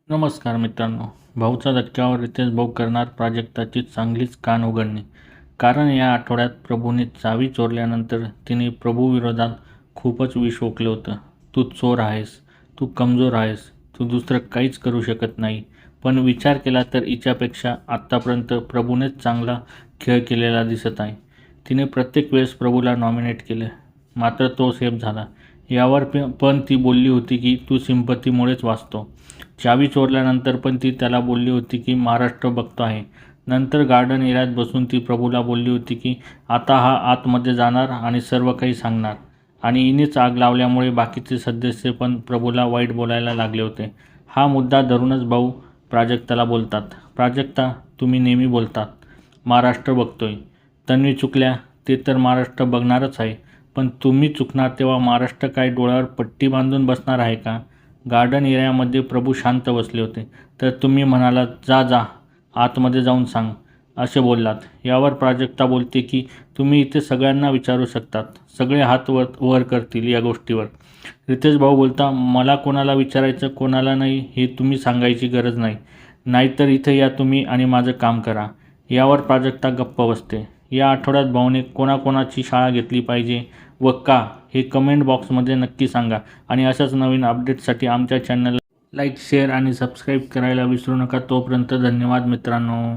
नमस्कार मित्रांनो. भाऊचा धक्क्यावर रितेश भाऊ करणार प्राजक्ताची चांगलीच कान उघडणी. कारण या आठवड्यात प्रभूने चावी चोरल्यानंतर तिने प्रभूविरोधात खूपच विष ओकलं होतं. तू चोर आहेस, तू कमजोर आहेस, तू दुसरं काहीच करू शकत नाही. पण विचार केला तर हिच्यापेक्षा आत्तापर्यंत प्रभूनेच चांगला खेळ केलेला दिसत आहे. तिने प्रत्येक वेळेस प्रभूला नॉमिनेट केलं, मात्र तो सेफ झाला. यावर पण ती बोलली होती की तू सिंपतीमुळेच वाचतो. चावी चोरल्यानंतर पण ती त्याला बोलली होती की महाराष्ट्र बघतो आहे. नंतर गार्डन एरियात बसून ती प्रभूला बोलली होती की आता हा आतमध्ये जाणार आणि सर्व काही सांगणार. आणि हिनेच आग लावल्यामुळे बाकीचे सदस्य पण प्रभूला वाईट बोलायला लागले होते. हा मुद्दा धरूनच भाऊ प्राजक्ताला बोलतात, प्राजक्ता तुम्ही नेहमी बोलतात महाराष्ट्र बघतोय. तन्वी चुकल्या ते तर महाराष्ट्र बघणारच आहे, पण तुम्ही चुकणार तेव्हा महाराष्ट्र काय डोळ्यावर पट्टी बांधून बसणार आहे का? गार्डन एरियामध्ये प्रभू शांत बसले होते, तर तुम्ही म्हणालात जा जा आतमध्ये जाऊन सांग असे बोललात. यावर प्राजक्ता बोलते की तुम्ही इथे सगळ्यांना विचारू शकतात, सगळे हात वर करतील या गोष्टीवर. रितेश भाऊ बोलता मला कोणाला विचारायचं कोणाला नाही हे तुम्ही सांगायची गरज नाही, नाहीतर इथे या तुम्ही आणि माझं काम करा. यावर प्राजक्ता गप्प बसते. या आठवड्यात भाऊने कोणाकोणाची शाळा घेतली पाहिजे व का हे कमेंट बॉक्समध्ये नक्की सांगा. आणि अशाच नवीन अपडेट्ससाठी आमच्या चॅनलला लाईक, शेअर आणि सबस्क्राईब करायला विसरू नका. तोपर्यंत धन्यवाद मित्रांनो.